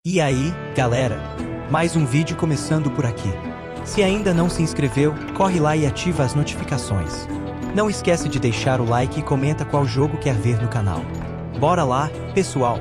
E aí, galera? Mais um vídeo começando por aqui. Se ainda não se inscreveu, corre lá e ativa as notificações. Não esquece de deixar o like e comenta qual jogo quer ver no canal. Bora lá, pessoal!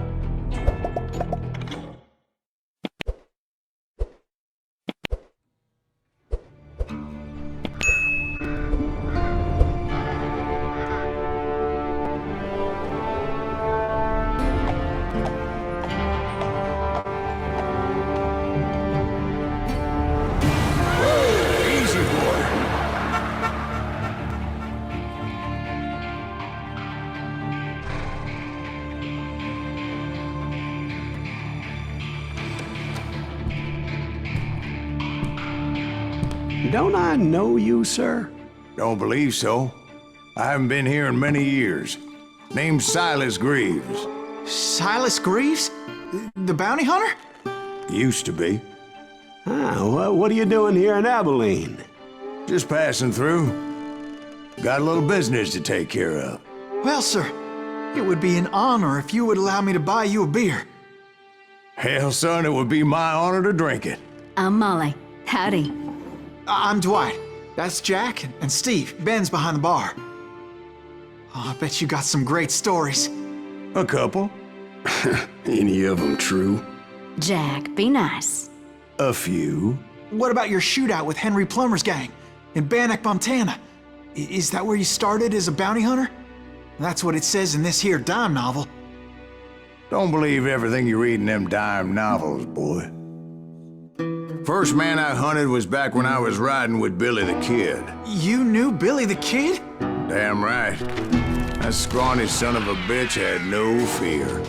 Don't I know you, sir? Don't believe so. I haven't been here in many years. Name's Silas Greaves. Silas Greaves? The bounty hunter? Used to be. What are you doing here in Abilene? Just passing through. Got a little business to take care of. Well, sir, it would be an honor if you would allow me to buy you a beer. Hell, son, it would be my honor to drink it. I'm Molly. Howdy. I'm Dwight. That's Jack and Steve. Ben's behind the bar. Oh, I bet you got some great stories. A couple. Any of them true? Jack, be nice. A few. What about your shootout with Henry Plummer's gang in Bannock, Montana? Is that where you started as a bounty hunter? That's what it says in this here dime novel. Don't believe everything you read in them dime novels, boy. First man I hunted was back when I was riding with Billy the Kid. You knew Billy the Kid? Damn right. That scrawny son of a bitch had no fear.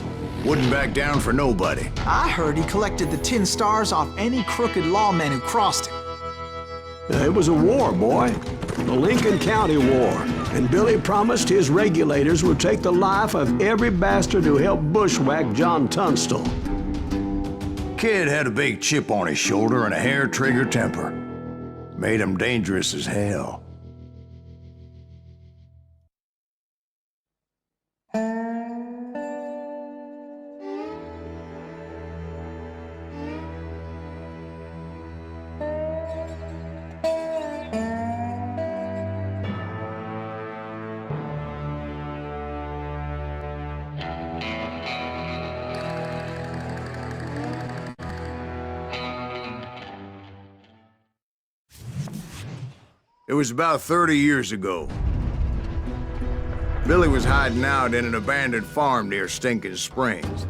Wouldn't back down for nobody. I heard he collected the 10 stars off any crooked lawmen who crossed him. It was a war, boy. The Lincoln County War. And Billy promised his regulators would take the life of every bastard who helped bushwhack John Tunstall. Kid had a big chip on his shoulder and a hair-trigger temper. Made him dangerous as hell. It was about 30 years ago. Billy was hiding out in an abandoned farm near Stinking Springs.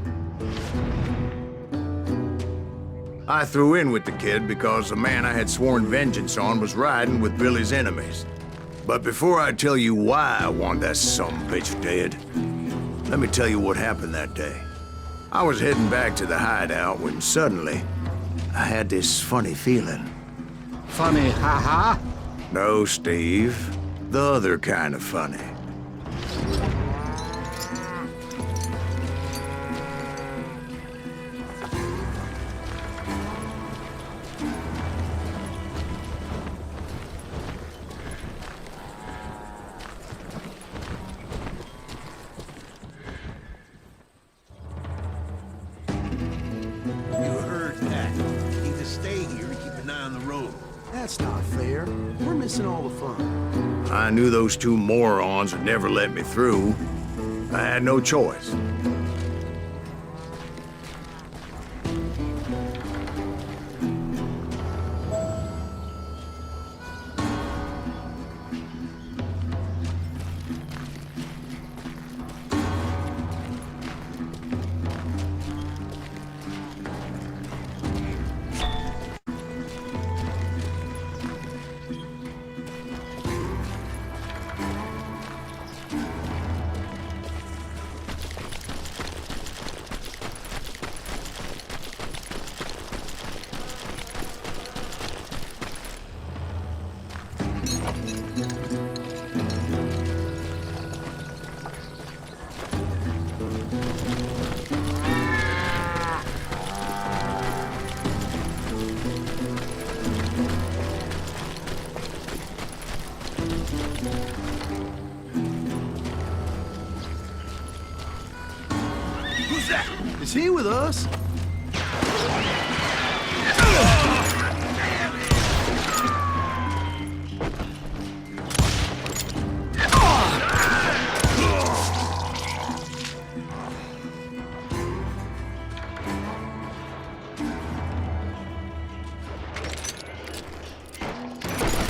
I threw in with the kid because the man I had sworn vengeance on was riding with Billy's enemies. But before I tell you why I want that sumbitch dead, let me tell you what happened that day. I was heading back to the hideout when suddenly I had this funny feeling. Funny, ha-ha? No, Steve. The other kind of funny. You heard that. Need to stay here and keep an eye on the road. That's not fair. We're missing all the fun. I knew those two morons would never let me through. I had no choice. Who's that? Is he with us?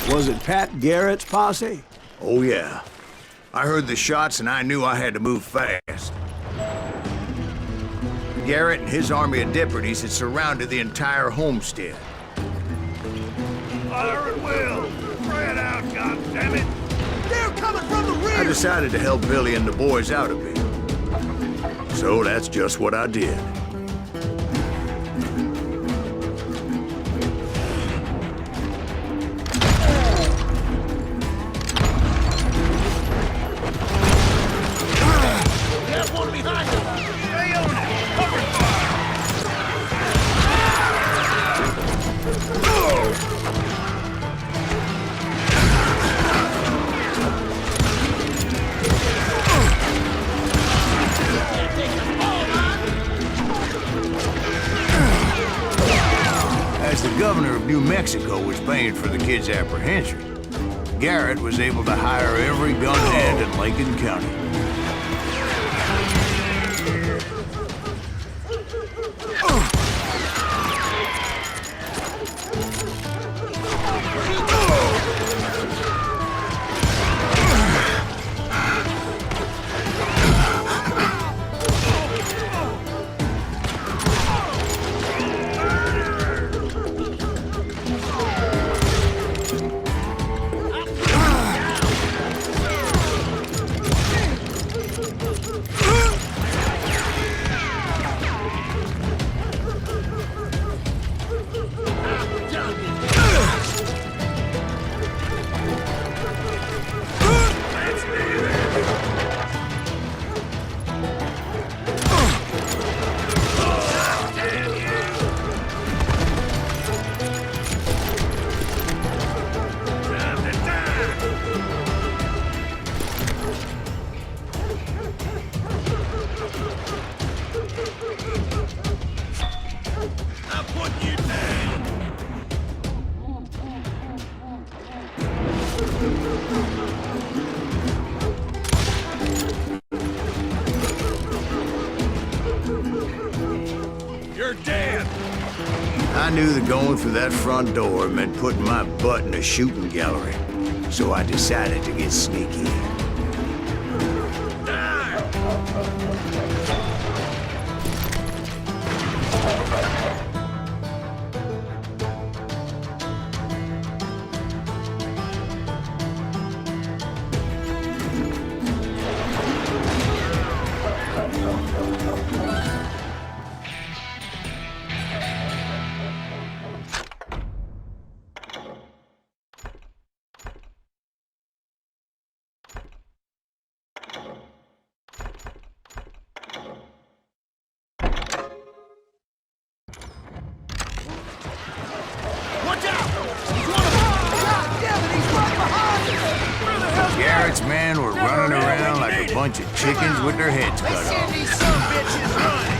Was it Pat Garrett's posse? Oh, yeah. I heard the shots and I knew I had to move fast. Garrett and his army of deputies had surrounded the entire homestead. Fire at will! Spread out, goddammit! They're coming from the rear! I decided to help Billy and the boys out a bit. So that's just what I did. There's one behind you! Stay on it! Cover fire! As the governor of New Mexico was paying for the kid's apprehension, Garrett was able to hire every gun hand in Lincoln County. You're dead! I knew that going through that front door meant putting my butt in a shooting gallery, so I decided to get sneaky. Garrett's men were running around like a bunch of chickens with their heads cut off. These some bitches running!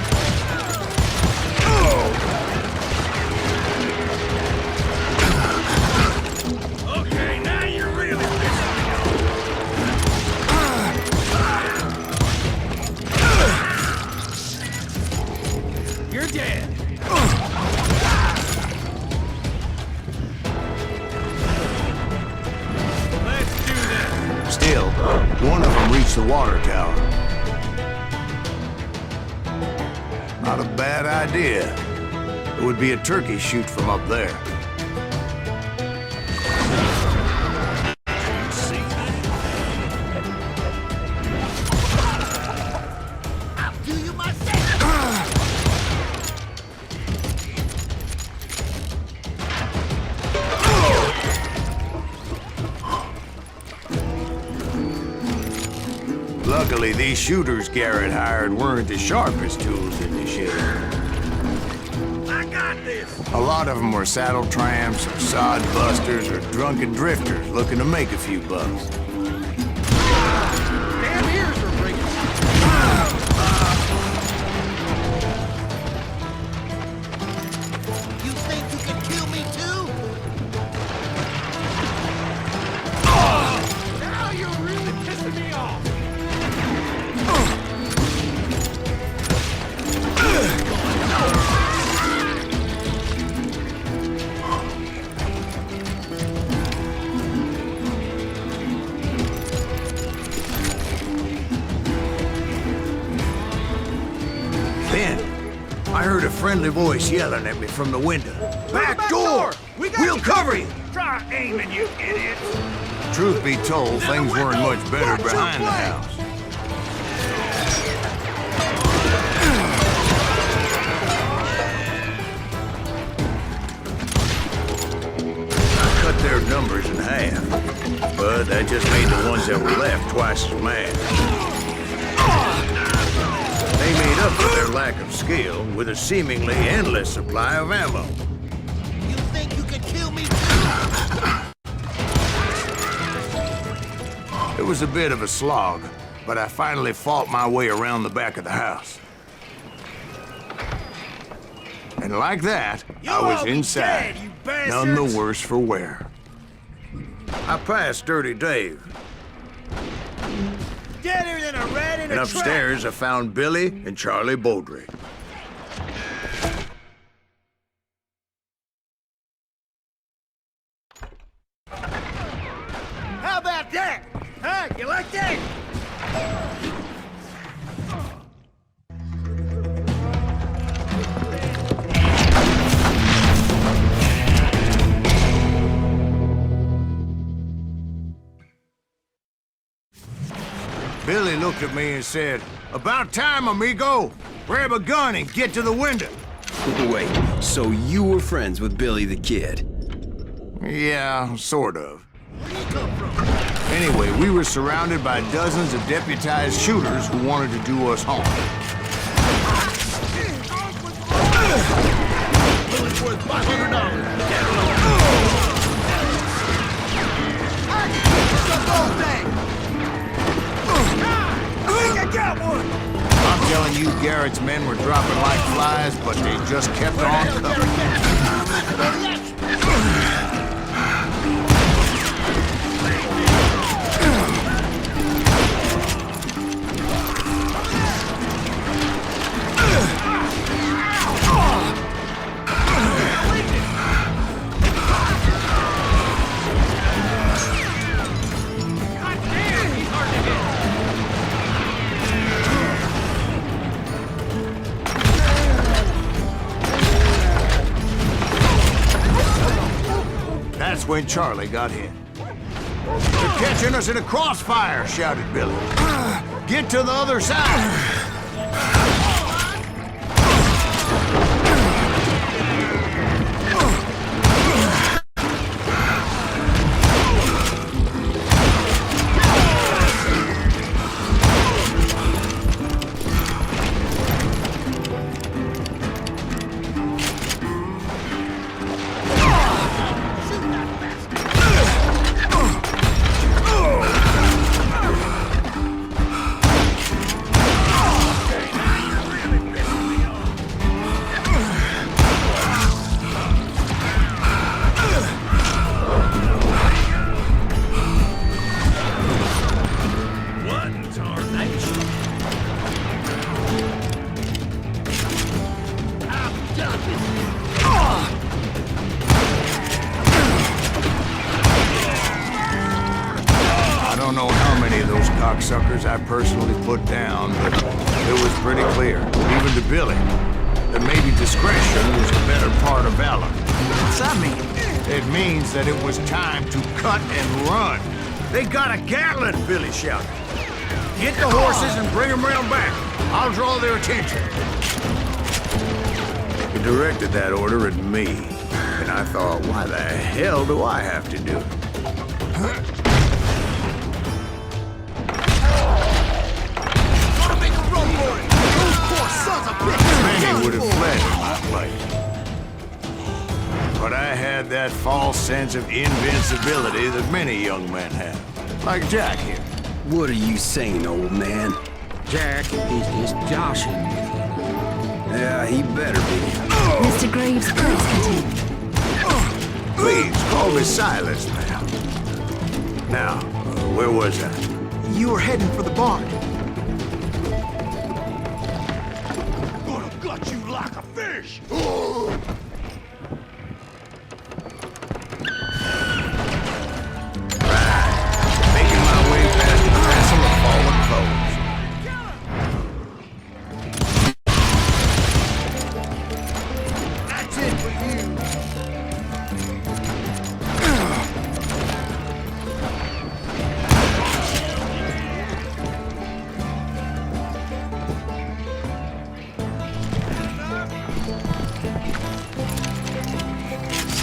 Okay, now you're really pissing me off. You're dead. Let's do this. Still, one of them reached the water tower. Not a bad idea. It would be a turkey shoot from up there. Luckily, these shooters Garrett hired weren't the sharpest tools in the shed. I got this! A lot of them were saddle tramps, or sod busters, or drunken drifters looking to make a few bucks. Damn ears are breaking! Then, I heard a friendly voice yelling at me from the window. Back door! We'll cover you! Try aiming, you idiots! Truth be told, things weren't much better behind the house. I cut their numbers in half, but that just made the ones that were left twice as mad. They made up for their lack of skill with a seemingly endless supply of ammo. You think you can kill me? It was a bit of a slog, but I finally fought my way around the back of the house. And like that, I was inside, dead, you bastards! none the worse for wear. I passed Dirty Dave, Deader than a rat in and a upstairs I found Billy and Charlie Beaudry. How about that? Huh? You like that? Billy looked at me and said, "About time, amigo. Grab a gun and get to the window." Wait, so you were friends with Billy the Kid? Yeah, sort of. Anyway, we were surrounded by dozens of deputized shooters who wanted to do us harm. Bullet's worth $500. I got one! I'm telling you, Garrett's men were dropping like flies, but they just kept on coming. That's when Charlie got hit. "They're catching us in a crossfire," shouted Billy. "Get to the other side!" I don't know how many of those cocksuckers I personally put down, but it was pretty clear, even to Billy, that maybe discretion was the better part of valor. What's that mean? It means that it was time to cut and run. "They got a Gatling!" Billy shouted. "Get the horses and bring them round back. I'll draw their attention." He directed that order at me, and I thought, why the hell do I have to do it? Many would have fled in my place. But I had that false sense of invincibility that many young men have. Like Jack here. What are you saying, old man? Jack is just joshing with you. Yeah, he better be. Mr. Greaves, please continue. Please, call me Silas now. Now, where was I? You were heading for the barn. Gonna gut you like a fish! Making my way past the castle of fallen foes.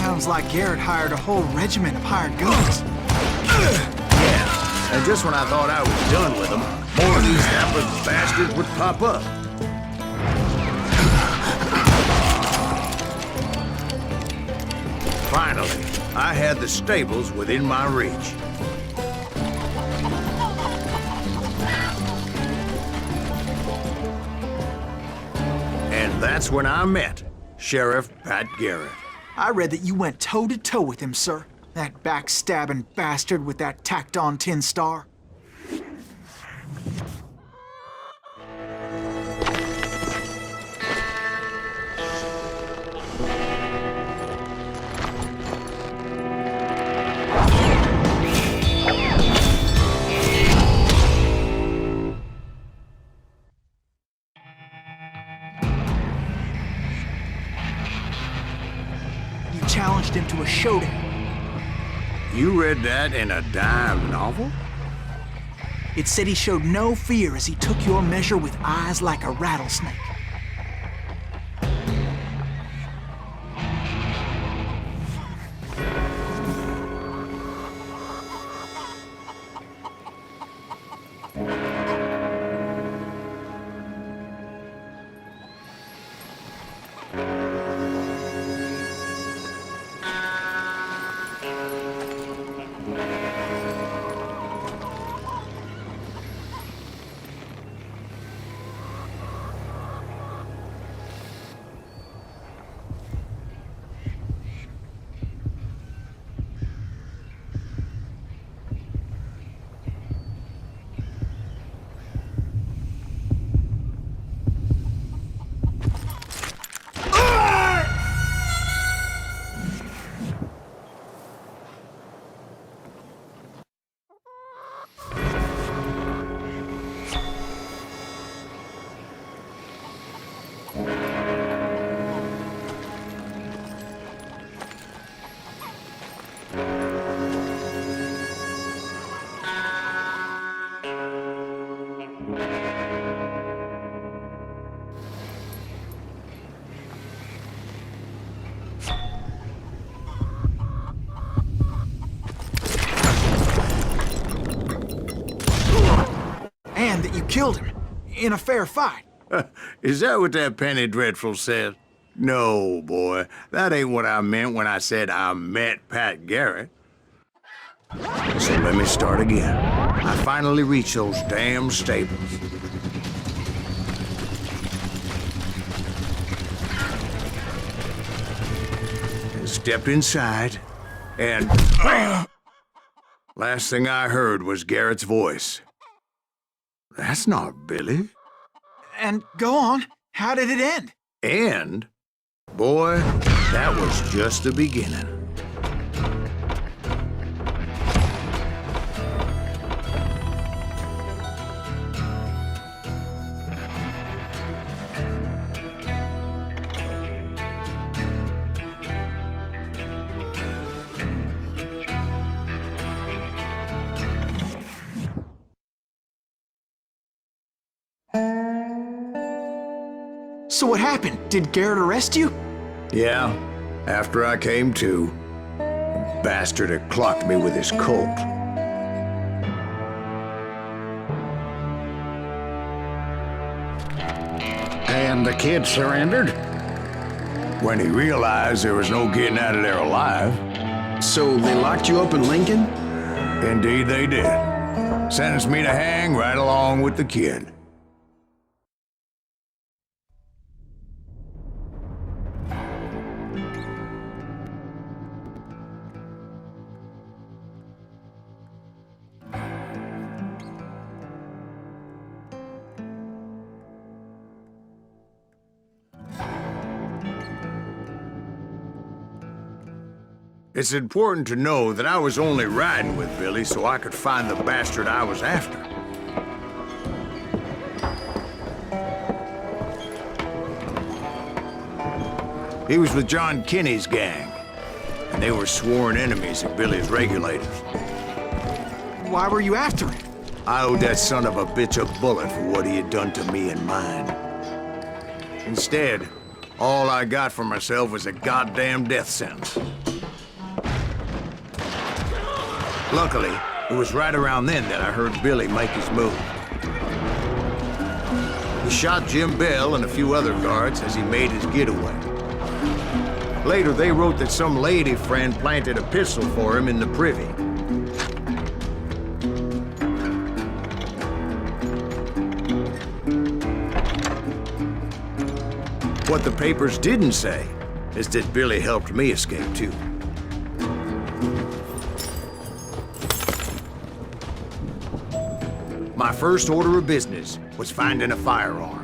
Sounds like Garrett hired a whole regiment of hired guns. Yeah, and just when I thought I was done with them, more of these hapless bastards would pop up. Finally, I had the stables within my reach. And that's when I met Sheriff Pat Garrett. I read that you went toe-to-toe with him, sir. That backstabbing bastard with that tacked-on tin star. Challenged him to a showdown. You read that in a dime novel? It said he showed no fear as he took your measure with eyes like a rattlesnake. And that you killed him in a fair fight. Is that what that penny dreadful said? No, boy. That ain't what I meant when I said I met Pat Garrett. So let me start again. I finally reached those damn stables. Stepped inside, and last thing I heard was Garrett's voice. That's not Billy. And go on, how did it end? And, boy, that was just the beginning. So what happened? Did Garrett arrest you? Yeah, after I came to, the bastard had clocked me with his Colt. And the kid surrendered? When he realized there was no getting out of there alive. So they locked you up in Lincoln? Indeed they did. Sentenced me to hang right along with the kid. It's important to know that I was only riding with Billy so I could find the bastard I was after. He was with John Kinney's gang, and they were sworn enemies of Billy's regulators. Why were you after him? I owed that son of a bitch a bullet for what he had done to me and mine. Instead, all I got for myself was a goddamn death sentence. Luckily, it was right around then that I heard Billy make his move. He shot Jim Bell and a few other guards as he made his getaway. Later, they wrote that some lady friend planted a pistol for him in the privy. What the papers didn't say is that Billy helped me escape, too. My first order of business was finding a firearm.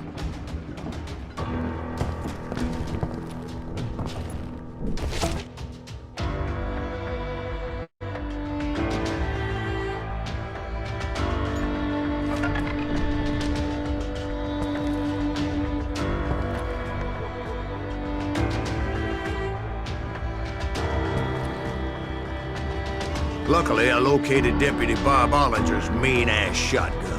Luckily, I located Deputy Bob Ollinger's mean-ass shotgun.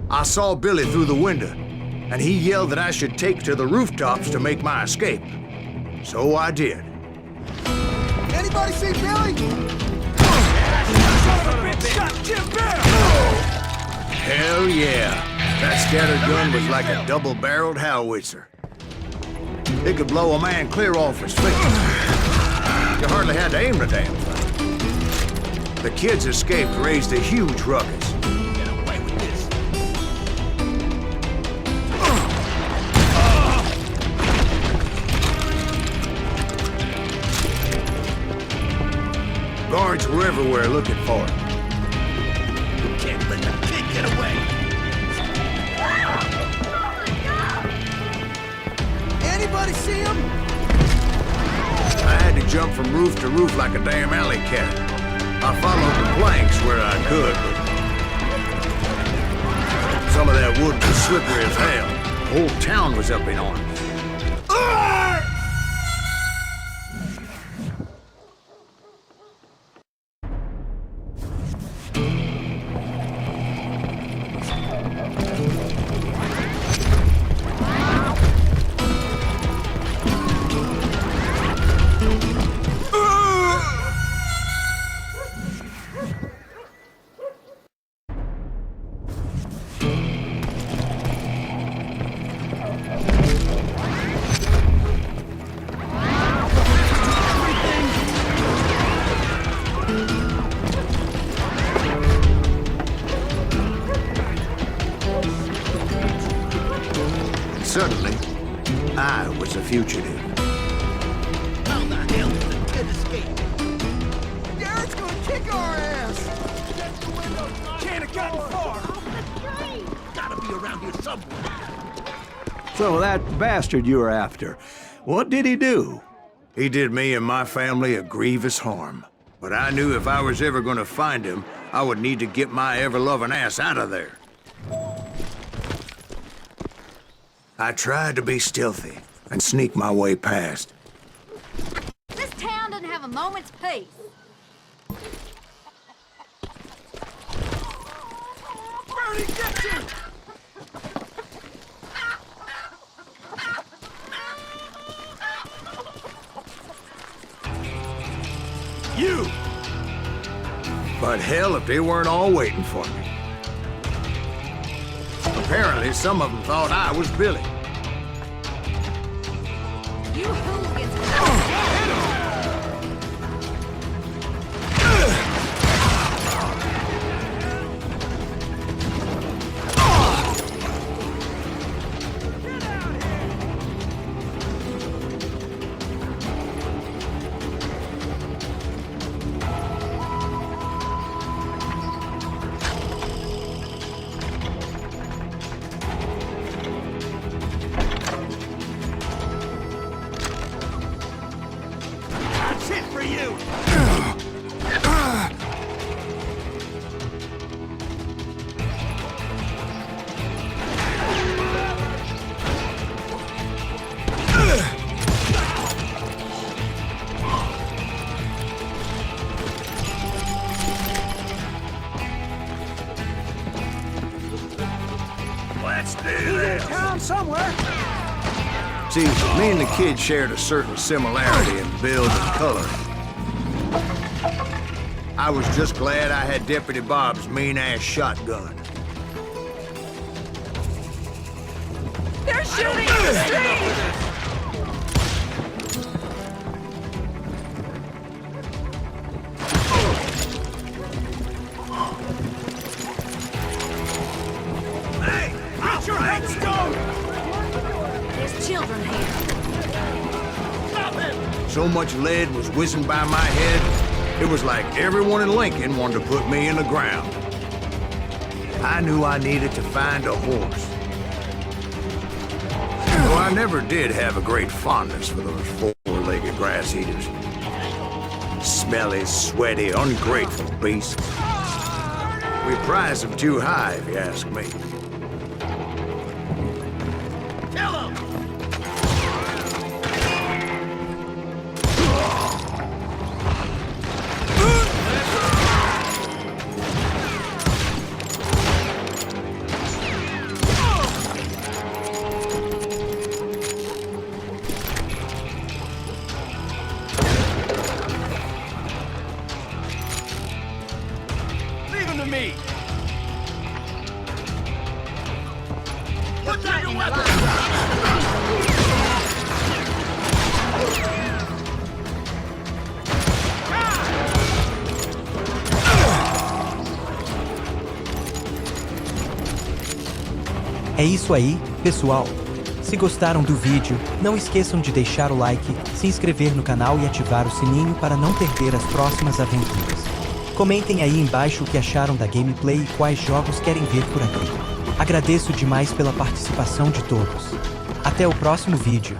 I saw Billy through the window, and he yelled that I should take to the rooftops to make my escape. So I did. Anybody see Billy? Hell yeah. That scattered gun was like a double-barreled howitzer. It could blow a man clear off his feet. You hardly had to aim the damn thing. The kids escaped raised a huge ruckus. Get away with this. Guards were everywhere looking for him. You can't let the kid get away. Anybody see him? I had to jump from roof to roof like a damn alley cat. I followed the planks where I could, but some of that wood was slippery as hell. The whole town was up in arms. Suddenly, I was a fugitive. How the hell did the kid escape? Garrett's gonna kick our ass! Can't have gotten far! Gotta be around here somewhere. So that bastard you were after, what did he do? He did me and my family a grievous harm. But I knew if I was ever gonna find him, I would need to get my ever-loving ass out of there. I tried to be stealthy and sneak my way past. This town doesn't have a moment's peace. Bernie, get you! You! But hell, if they weren't all waiting for me. Apparently, some of them thought I was Billy. You hooligans. Let's do this! Town somewhere. See, me and the kid shared a certain similarity in build and color. I was just glad I had Deputy Bob's mean-ass shotgun. They're shooting in the street! Hey! Get your heads down! There's children here. Stop it! So much lead was whizzing by my head, it was like everyone in Lincoln wanted to put me in the ground. I knew I needed to find a horse. Though I never did have a great fondness for those four-legged grass eaters. Smelly, sweaty, ungrateful beasts. We prize them too high, if you ask me. Kill them! Me. Put down your weapon! É isso aí, pessoal. Se gostaram do vídeo, não esqueçam de deixar o like, se inscrever no canal e ativar o sininho para não perder as próximas aventuras. Comentem aí embaixo o que acharam da gameplay e quais jogos querem ver por aqui. Agradeço demais pela participação de todos. Até o próximo vídeo.